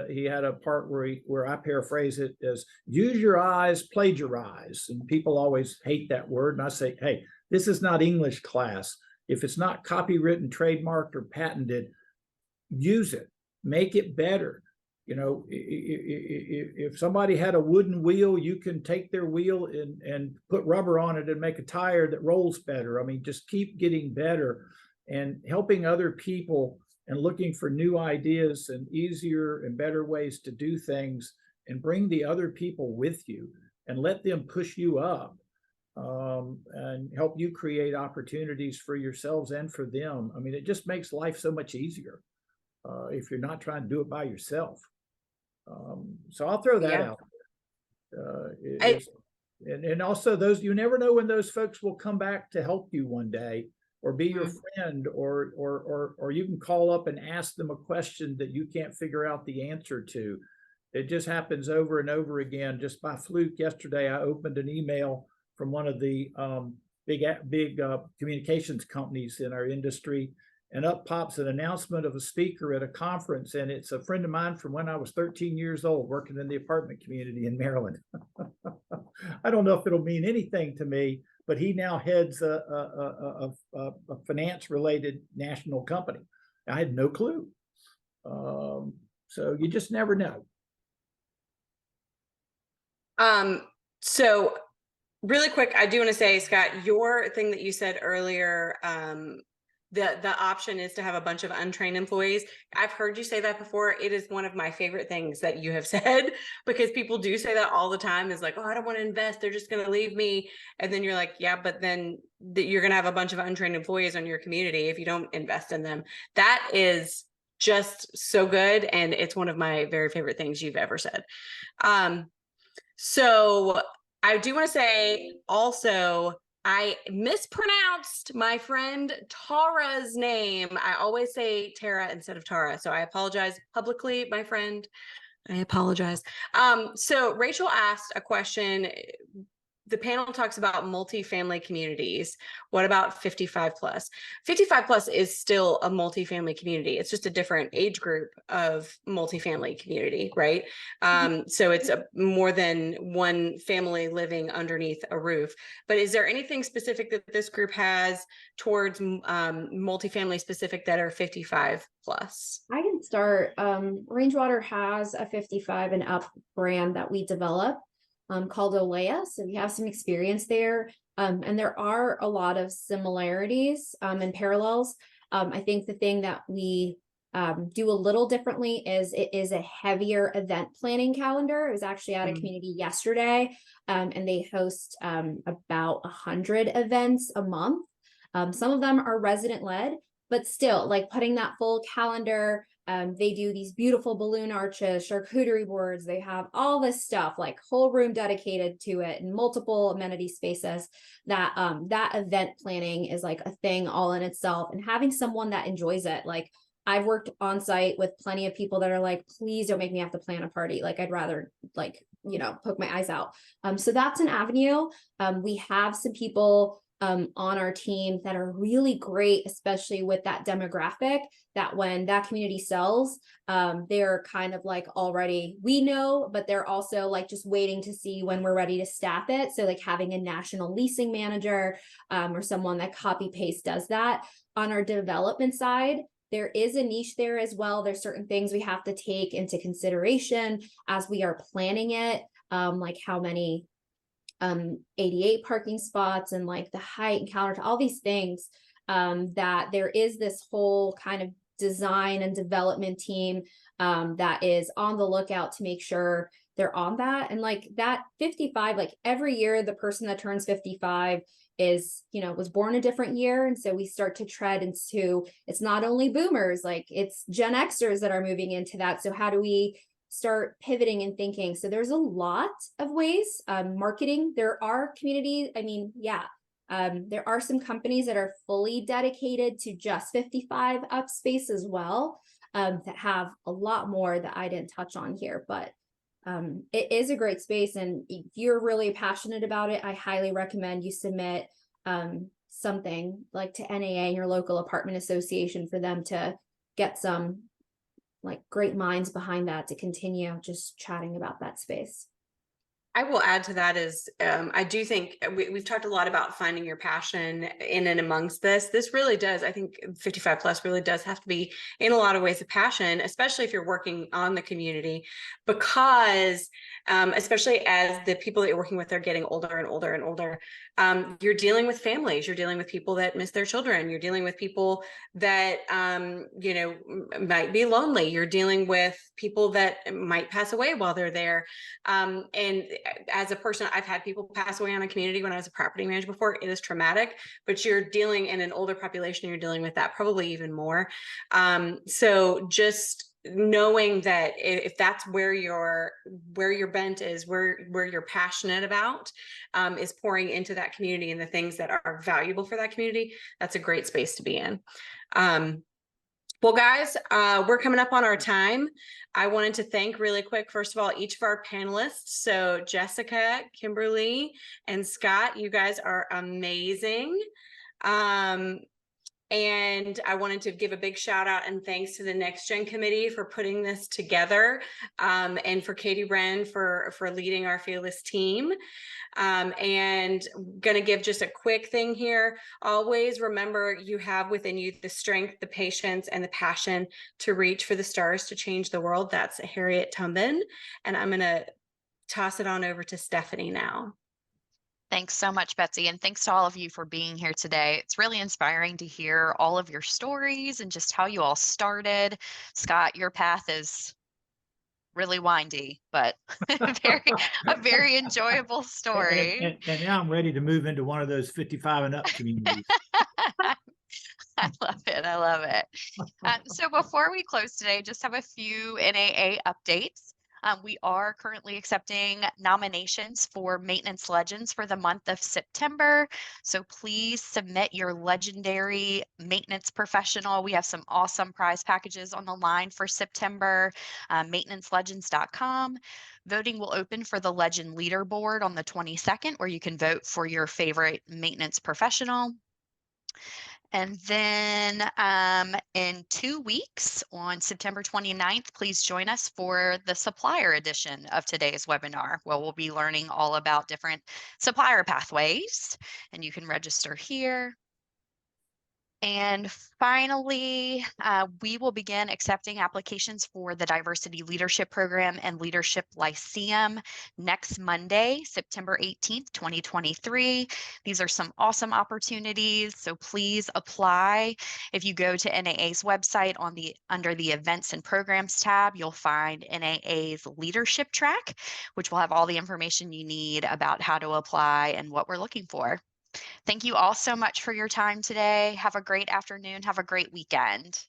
Speaker 5: a part where I paraphrase it as "use your eyes, plagiarize." And people always hate that word, and I say, hey, this is not English class. If it's not copywritten, trademarked, or patented, use it, make it better. If somebody had a wooden wheel, you can take their wheel and put rubber on it and make a tire that rolls better. I mean, just keep getting better and helping other people and looking for new ideas and easier and better ways to do things, and bring the other people with you and let them push you up, and help you create opportunities for yourselves and for them. I mean, it just makes life so much easier if you're not trying to do it by yourself. So I'll throw that out there. And also those, you never know when those folks will come back to help you one day, or be your friend, or you can call up and ask them a question that you can't figure out the answer to. It just happens over and over again. Just by fluke, yesterday I opened an email from one of the big communications companies in our industry, and up pops an announcement of a speaker at a conference, and it's a friend of mine from when I was 13 years old, working in the apartment community in Maryland. I don't know if it'll mean anything to me, but he now heads a finance-related national company. I had no clue. So you just never know.
Speaker 2: So really quick, I do want to say, Scott, your thing that you said earlier, the option is to have a bunch of untrained employees. I've heard you say that before. It is one of my favorite things that you have said, because people do say that all the time, is like, oh, I don't want to invest, they're just going to leave me. And then you're like, yeah, but then you're going to have a bunch of untrained employees on your community if you don't invest in them. That is just so good, and it's one of my very favorite things you've ever said. So I do want to say also, I mispronounced my friend Tara's name. I always say Tara instead of Tara, so I apologize publicly, my friend. I apologize. So Rachel asked a question. The panel talks about multifamily communities. What about 55 plus? 55 plus is still a multifamily community. It's just a different age group of multifamily community, right? So it's more than one family living underneath a roof. But is there anything specific that this group has towards multifamily specific that are 55 plus?
Speaker 4: I can start. Rangewater has a 55 and up brand that we develop, called Olea. So we have some experience there. And there are a lot of similarities and parallels. I think the thing that we do a little differently is it is a heavier event planning calendar. I was actually at a community yesterday, and they host about 100 events a month. Some of them are resident led, but still, like, putting that full calendar. They do these beautiful balloon arches, charcuterie boards. They have all this stuff, like whole room dedicated to it, and multiple amenity spaces. That event planning is like a thing all in itself, and having someone that enjoys it. Like, I've worked on site with plenty of people that are like, please don't make me have to plan a party. Like, I'd rather, like, poke my eyes out. So that's an avenue. We have some people on our team that are really great, especially with that demographic, that when that community sells, they're kind of like already, we know, but they're also like just waiting to see when we're ready to staff it. So like having a national leasing manager or someone that copy paste does that. On our development side, there is a niche there as well. There's certain things we have to take into consideration as we are planning it, like how many 88 parking spots and like the height and counter, all these things, that there is this whole kind of design and development team that is on the lookout to make sure they're on that. And like that 55, like every year, the person that turns 55 is, was born a different year. And so we start to tread into, it's not only boomers, like it's Gen Xers that are moving into that. So how do we start pivoting and thinking? So there's a lot of ways. Marketing, there are communities, there are some companies that are fully dedicated to just 55 up space as well, that have a lot more that I didn't touch on here, but it is a great space. And if you're really passionate about it, I highly recommend you submit something like to NAA and your local apartment association for them to get some like great minds behind that to continue just chatting about that space.
Speaker 2: I will add to that is I do think we've talked a lot about finding your passion in and amongst this. This really does, I think 55 plus really does have to be in a lot of ways a passion, especially if you're working on the community, because especially as the people that you're working with are getting older and older and older, you're dealing with families, you're dealing with people that miss their children, you're dealing with people that, might be lonely, you're dealing with people that might pass away while they're there. And as a person, I've had people pass away on a community when I was a property manager before. It is traumatic, but you're dealing in an older population, you're dealing with that probably even more. So just knowing that if that's where your bent is, where you're passionate about, is pouring into that community and the things that are valuable for that community, that's a great space to be in. Well, guys, we're coming up on our time. I wanted to thank really quick, first of all, each of our panelists. So Jessica, Kimberly, and Scott, you guys are amazing. And I wanted to give a big shout out and thanks to the Next Gen Committee for putting this together, and for Katie Wren for leading our Fearless team. And going to give just a quick thing here. Always remember you have within you the strength, the patience, and the passion to reach for the stars to change the world. That's Harriet Tubman. And I'm going to toss it on over to Stephanie now.
Speaker 1: Thanks so much, Betsy. And thanks to all of you for being here today. It's really inspiring to hear all of your stories and just how you all started. Scott, your path is really windy, but a very enjoyable story.
Speaker 5: And now I'm ready to move into one of those 55 and up communities.
Speaker 1: I love it. I love it. So before we close today, just have a few NAA updates. We are currently accepting nominations for Maintenance Legends for the month of September. So please submit your legendary maintenance professional. We have some awesome prize packages on the line for September, maintenancelegends.com. Voting will open for the Legend Leaderboard on the 22nd, where you can vote for your favorite maintenance professional. And then in 2 weeks, on September 29th, please join us for the supplier edition of today's webinar, where we'll be learning all about different supplier pathways, and you can register here. And finally, we will begin accepting applications for the Diversity Leadership Program and Leadership Lyceum next Monday, September 18th, 2023. These are some awesome opportunities, so please apply. If you go to NAA's website under the Events and Programs tab, you'll find NAA's Leadership Track, which will have all the information you need about how to apply and what we're looking for. Thank you all so much for your time today. Have a great afternoon. Have a great weekend.